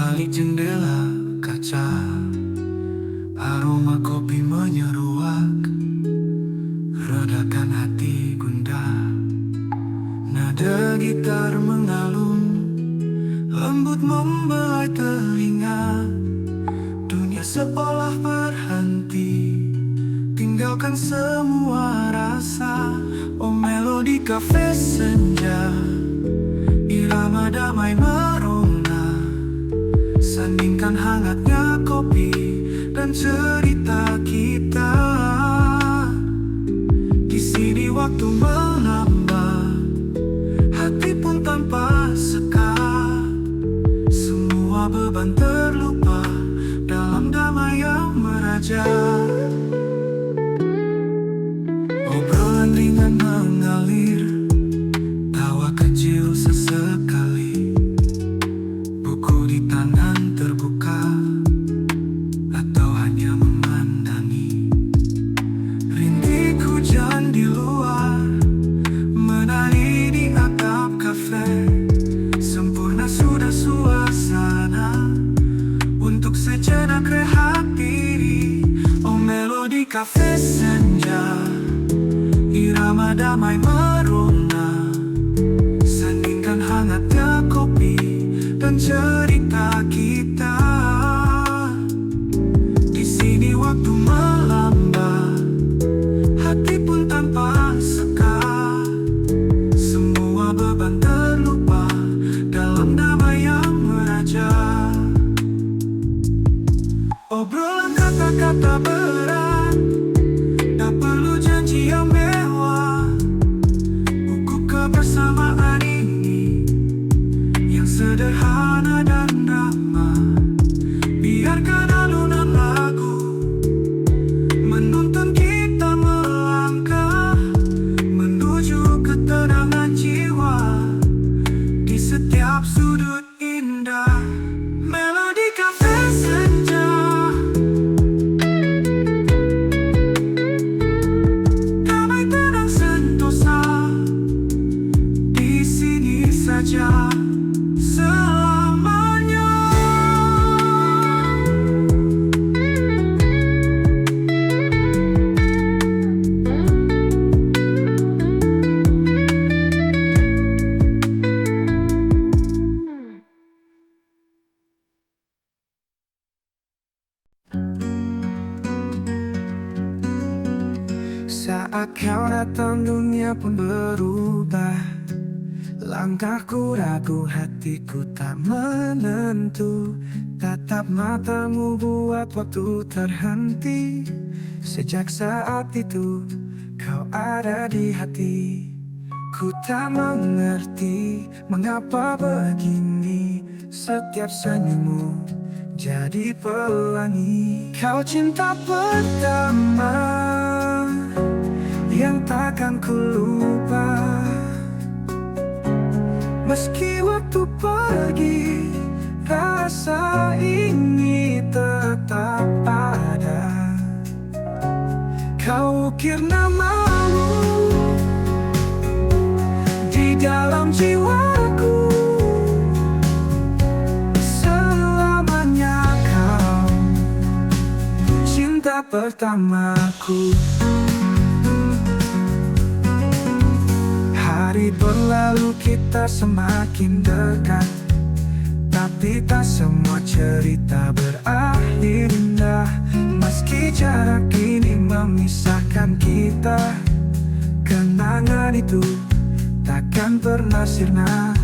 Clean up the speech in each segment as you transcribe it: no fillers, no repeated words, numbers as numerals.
balik jendela kaca, aroma kopi menyeruak, redakan hati gundah. Nada gitar mengalun, lembut membelai telinga. Dunia seolah berhenti, tinggalkan semua rasa. Oh melodi kafe senja, irama damai merona. Sandingkan hangatnya kopi dan cerita kita. Di sini waktu menambah, hati pun tanpa sekat. Semua beban terlupa dalam damai yang meraja. Obrolan ringan mengalir, tawa kecil sesekali. Buku di tangan terbuka, atau hanya memandangi. Rintik hujan di luar, menari di atap kafe. Sempurna sudah suasana untuk sejenak rehat diri. Oh melodi kafe senja, irama damai merona. Sandingkan hangatnya kopi dan cerita kita. Di sini waktu melambat, hati pun tanpa sekat. Semua beban terlupa dalam damai yang meraja. Obrolan kata-kata berat, tak perlu janji yang mewah. Buku kebersamaan ini yang sederhana dan ramah. Biarkan alunan lagu menuntun kita melangkah menuju ketenangan jiwa. Di setiap sudut indah, melodi kafe senja. Damai tenang sentosa, di sini saja selamanya. Saat kau datang dunia pun berubah. Langkahku ragu, hatiku tak menentu. Tatap matamu buat waktu terhenti. Sejak saat itu kau ada di hati. Ku tak mengerti mengapa begini. Setiap senyummu jadi pelangi. Kau cinta pertama yang takkan ku lupa. Meski waktu pergi, rasa ini tetap ada. Kau ukir namamu di dalam jiwaku. Selamanya kau cinta pertamaku. Hari berlalu kita semakin dekat, tapi tak semua cerita berakhir indah. Meski jarak ini memisahkan kita, kenangan itu takkan pernah sirna.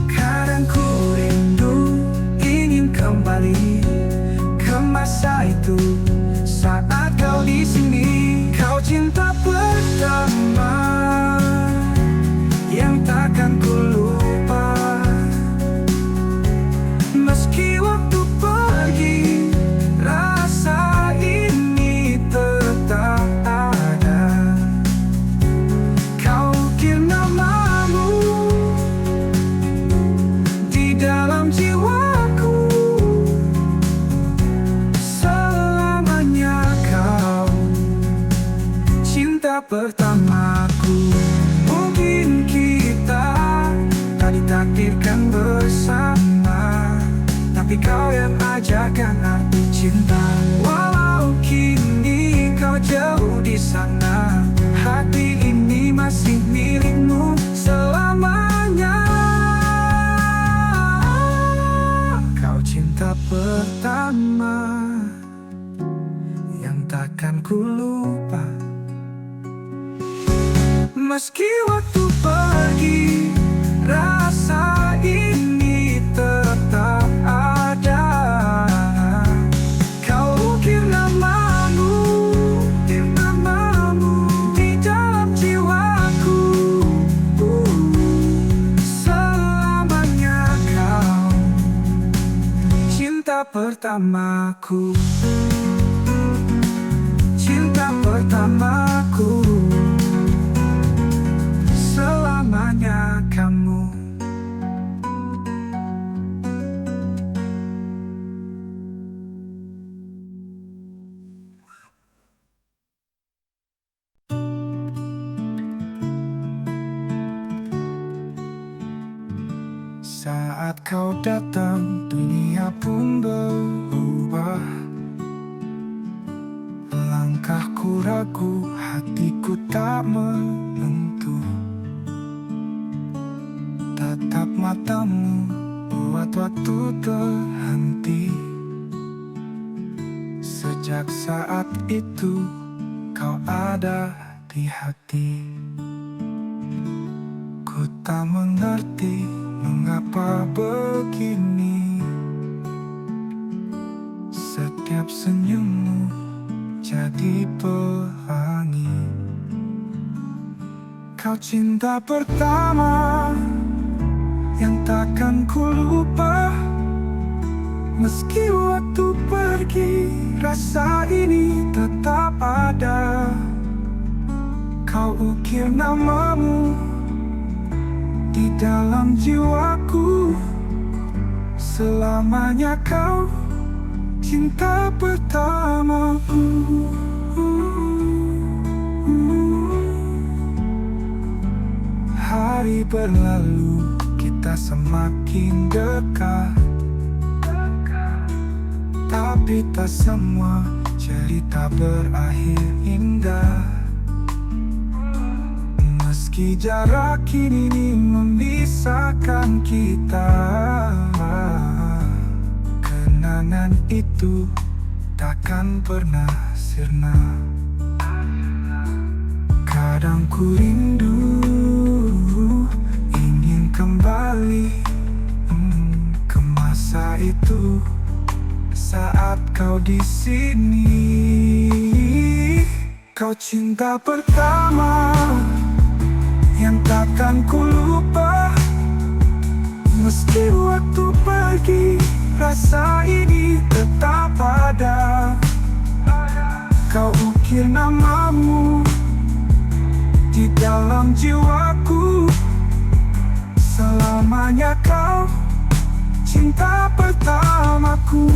Kadang ku rindu ingin kembali ke masa itu, saat kau di sini. Kau cinta pertama yang takkan ku lupa. Meski waktu pergi, rasa ini tetap ada. Kau ukir namamu di dalam jiwaku. Selamanya kau cinta pertamaku. Mungkin kita tak ditakdirkan bersama, Tapi kau yang ajarkan arti cinta. Walau kini kau jauh di sana, hati ini masih milikmu selamanya. Kau cinta pertama yang takkan ku lupa. Meski waktu pergi, rasa ini tetap ada. Kau ukir namamu di dalam jiwaku. Selamanya kau cinta pertamaku. Cinta pertamaku. Selamanya kamu. Saat kau datang, dunia pun berubah. Langkahku ragu, hatiku tak menentu. Tatap matamu buat waktu terhenti. Sejak saat itu kau ada di hati. Ku tak mengerti mengapa begini. Setiap senyummu jadi pelangi. Kau cinta pertama yang takkan ku lupa. Meski waktu pergi, rasa ini tetap ada. Kau ukir namamu di dalam jiwaku. Selamanya kau cinta pertamaku. Hari berlalu, kita semakin dekat. Tapi tak semua cerita berakhir indah. Meski jarak kini memisahkan kita, kenangan itu takkan pernah sirna. Kadang ku rindu, ingin kembali ke masa itu, saat kau di sini. Kau cinta pertama yang takkan ku lupa. Meski waktu pergi, rasa ini tetap ada. Kau ukir namamu di dalam jiwaku. Selamanya kau cinta pertamaku.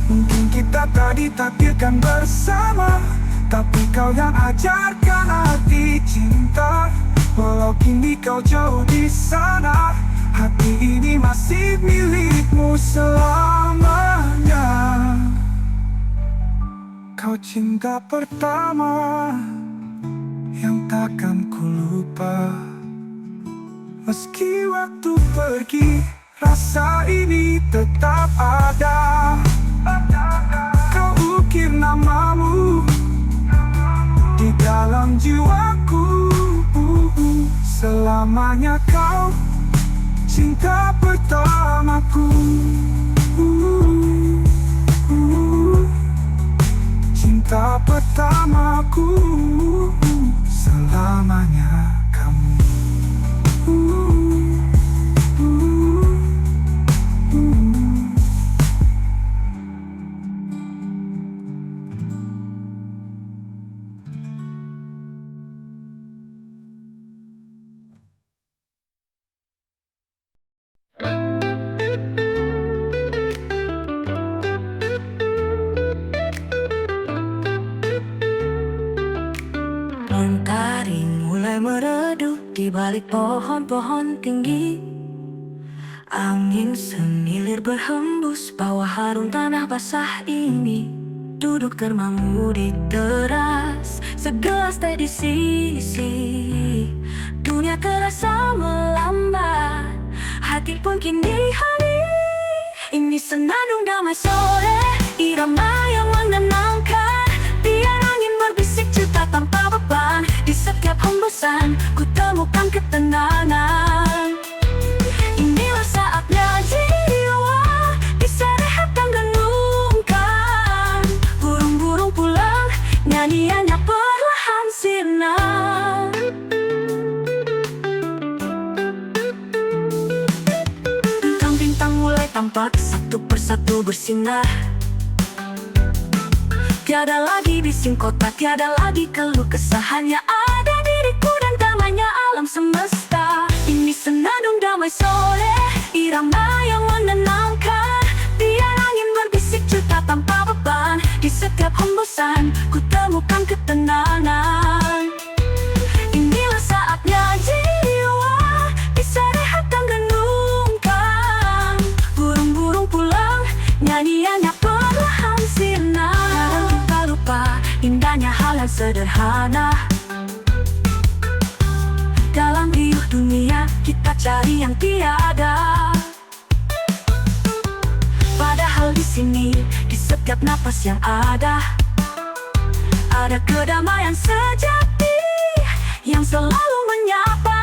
Mungkin kita tak ditakdirkan bersama, tapi kau yang ajarkan arti cinta. Walau kini kau jauh di sana, hati ini masih milikmu selamanya. Kau cinta pertama yang takkan ku lupa. Meski waktu pergi, rasa ini tetap ada. Kau ukir namamu di dalam jiwaku. Selamanya kau cinta pertamaku. Cinta pertamaku. Selamanya kamu. Mentari mulai meredup di balik pohon-pohon tinggi. Angin semilir berhembus, bawa harum tanah basah ini. Duduk termangu di teras, segelas teh di sisi. Dunia terasa melambat, hati pun kini hari. Ini senandung damai sore, irama yang menenangkan. Biar angin berbisik cerita tanpa beban. Di setiap hembusan, ku temukan ketenangan. Inilah saatnya jiwa bisa rehat dan renungkan. Burung-burung pulang, nyanyiannya perlahan sirna. Bintang-bintang mulai tampak satu persatu bersinar. Tiada lagi bising kota, tiada lagi keluh kesah. Hanya ada diriku dan damainya alam semesta. Ini senandung damai sore, irama yang menenangkan. Biar angin berbisik cerita tanpa beban. Di setiap hembusan, ku temukan ketenangan. Inilah saatnya jiwa bisa rehat dan renungkan. Burung-burung pulang, nyanyiannya perlahan sirna. Kadang kita lupa indahnya hal yang sederhana. Dalam riuh dunia, kita cari yang tiada. Padahal di sini, di setiap napas yang ada kedamaian sejati yang selalu menyapa.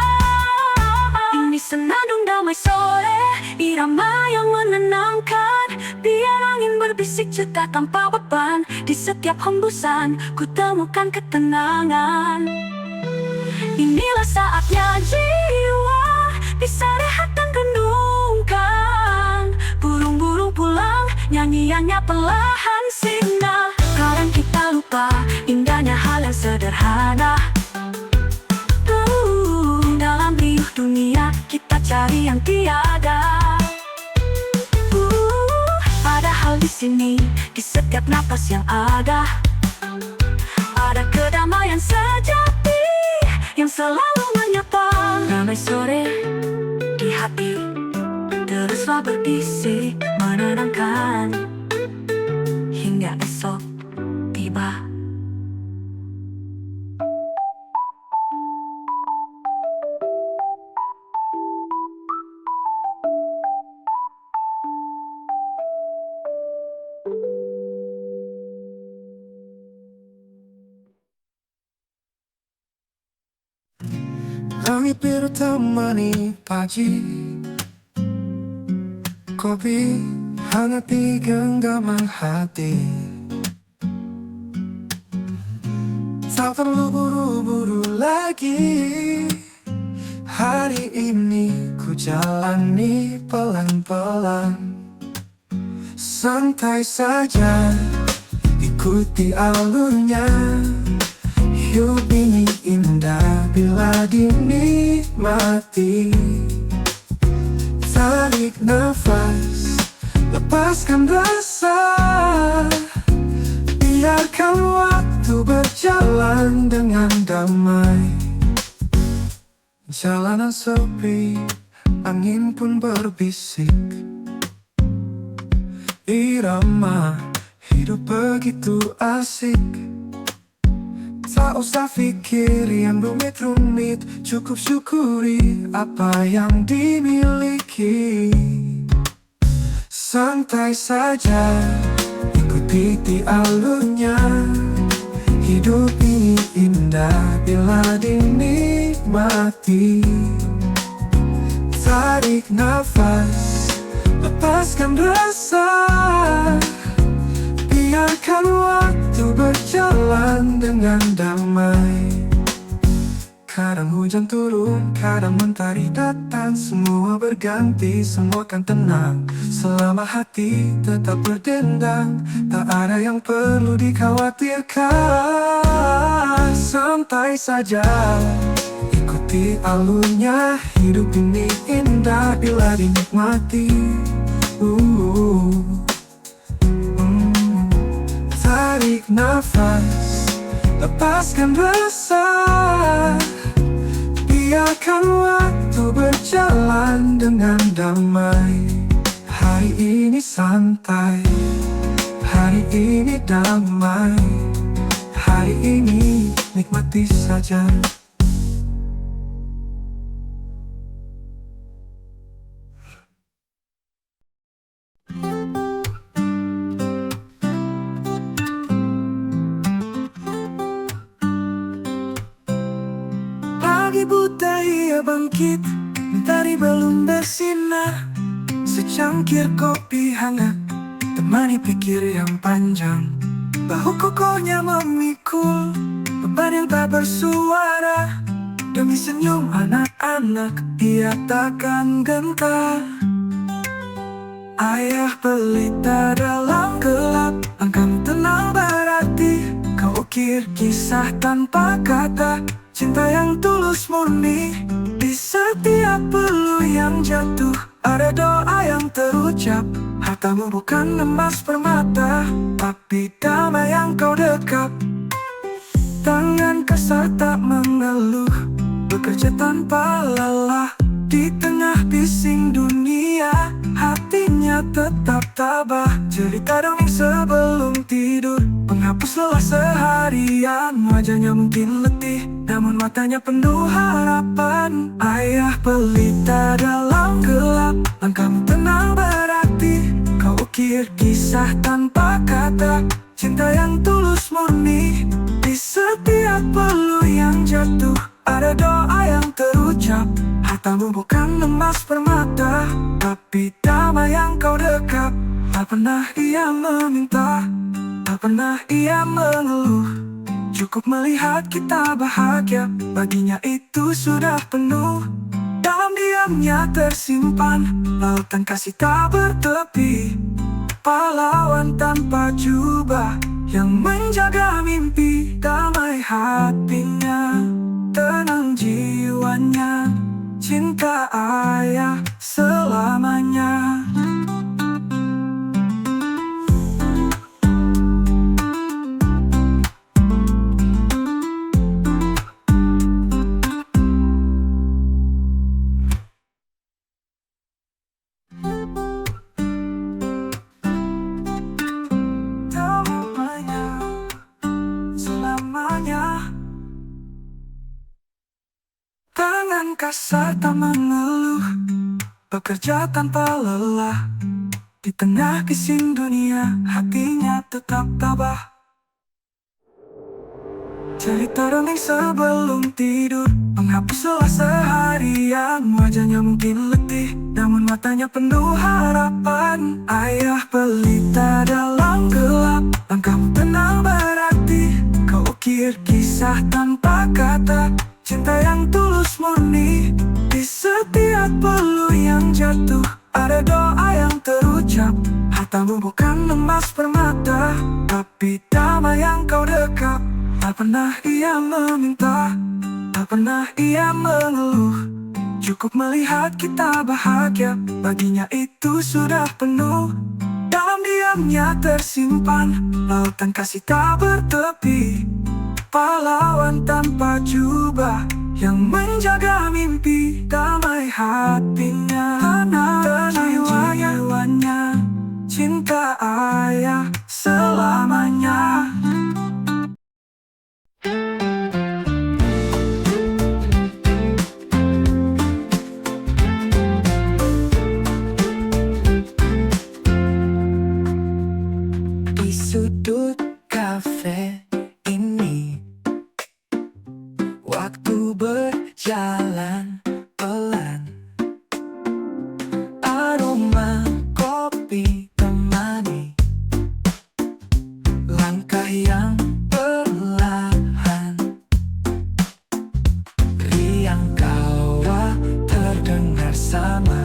Ini senandung damai sore, irama yang menenangkan. Biar angin berbisik cerita tanpa beban. Di setiap hembusan, ku temukan ketenangan. Inilah saatnya jiwa bisa rehat dan renungkan. Burung-burung pulang, nyanyiannya perlahan sirna. Kadang kita lupa indahnya hal yang sederhana. Dalam riuh dunia, kita cari yang tiada. Padahal di sini, di setiap napas yang ada kedamaian sejati yang selalu menyapa. Damai sore di hati, teruslah berbisik menenangkan hingga esok tiba. Langit biru temani pagi, kopi hangat di genggaman hati. Tak perlu buru-buru lagi. Hari ini ku jalani pelan-pelan. Santai saja, ikuti alurnya. Hidup ini indah bila dinikmati. Tarik nafas, lepaskan rasa. Biarkan waktu berjalan dengan damai. Jalanan sepi, angin pun berbisik. Irama hidup begitu asik. Tak usah pikir yang rumit-rumit, cukup syukuri apa yang dimiliki. Santai saja, ikuti alurnya. Hidup ini indah bila dinikmati. Tarik nafas, lepaskan rasa. Biarkan waktu berjalan dengan damai. Kadang hujan turun, kadang mentari datang. Semua berganti, semua kan tenang. Selama hati tetap berdendang, tak ada yang perlu dikhawatirkan. Santai saja, ikuti alurnya. Hidup ini indah bila dinikmati. Tarik nafas, lepaskan rasa. Biarkan waktu berjalan dengan damai. Hari ini santai, hari ini damai, hari ini nikmati saja. Pagi buta ia bangkit, mentari belum bersinar. Secangkir kopi hangat, temani pikir yang panjang. Bahu kokohnya memikul beban yang tak bersuara. Demi senyum anak-anak, ia takkan gentar. Ayah pelita dalam gelap, langkahmu tenang berarti. Kau ukir kisah tanpa kata, cinta yang tulus murni. Di setiap peluh yang jatuh, ada doa yang terucap. Hartamu bukan emas permata, tapi damai yang kau dekap. Tangan kasar tak mengeluh, bekerja tanpa lelah. Di tengah bising dunia, hatinya tetap tabah. Cerita dongeng sebelum tidur, penghapus lelah seharian. Wajahnya mungkin letih, namun matanya penuh harapan. Ayah pelita dalam gelap, langkahmu tenang berarti. Kau ukir kisah tanpa kata, cinta yang tulus murni. Di setiap peluh yang jatuh, ada doa yang terucap. Hartamu bukan emas permata, tapi damai yang kau dekap. Tak pernah ia meminta, tak pernah ia mengeluh. Cukup melihat kita bahagia, baginya itu sudah penuh. Dalam diamnya tersimpan lautan kasih tak bertepi. Pahlawan tanpa jubah yang menjaga mimpi. Damai hatinya, tenang jiwanya, cinta ayah selamanya. Tangan kasar tak mengeluh, bekerja tanpa lelah. Di tengah bising dunia, hatinya tetap tabah. Cerita dongeng sebelum tidur, penghapus lelah seharian. Wajahnya mungkin letih, namun matanya penuh harapan. Ayah pelita dalam gelap, langkahmu tenang berarti. Kau ukir kisah tanpa kata, cinta yang tulus murni. Di setiap peluh yang jatuh, ada doa yang terucap. Hartamu bukan emas permata, tapi damai yang kau dekap. Tak pernah ia meminta, tak pernah ia mengeluh. Cukup melihat kita bahagia, baginya itu sudah penuh. Dalam diamnya tersimpan lautan kasih tak bertepi. Pahlawan tanpa jubah yang menjaga mimpi. Damai hatinya, tenang jiwanya, cinta ayah selamanya. Di sudut kafe ini, waktu berjalan pelan. Aroma kopi temani langkah yang perlahan. Riang kawah terdengar sama,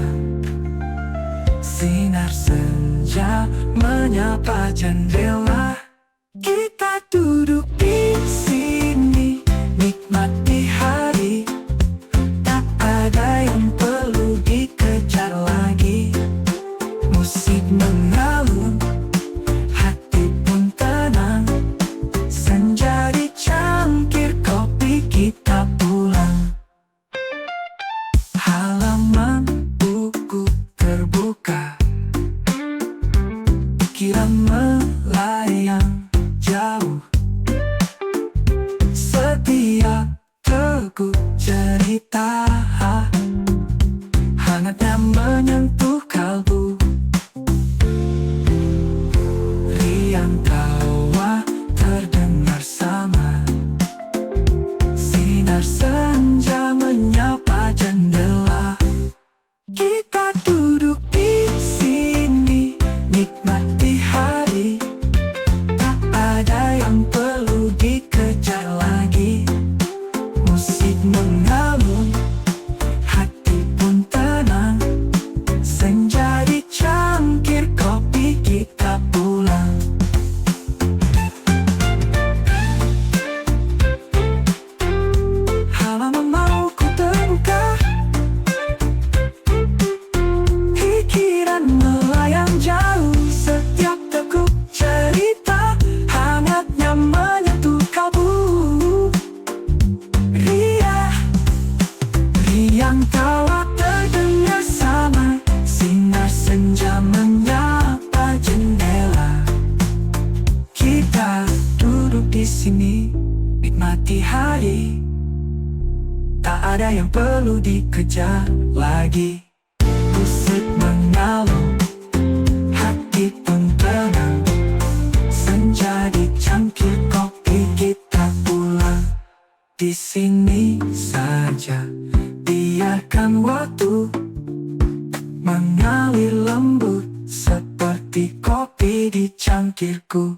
sinar senja menyapa jendela. Kita duduk di sini, nikmati hari. Tak ada yang perlu dikejar lagi. Musik mengalun, hati pun tenang. Senja di cangkir kopi, kita pulang. menyentuh kalbu. Riang tawa terdengar sama, sinar senja menyapa jendela. Kita duduk di sini, nikmati hari. Tak ada yang perlu dikejar lagi. Musik mengalun, hati pun tenang. Senja dicangkir kopi, kita pulang. Halaman mau ku terbuka, pikiran melayang jauh. Setiap teguk cerita hangatnya menyentuh kalbu. Riang tawa terdengar sama, sinar senja menyapa jendela. Kita duduk di sini, nikmati hari. Tak ada yang perlu dikejar lagi. Musik mengalun, hati pun tenang. Senja dicangkir kopi, kita pulang. Di sini saja, biarkan waktu mengalir lembut seperti kopi di cangkirku.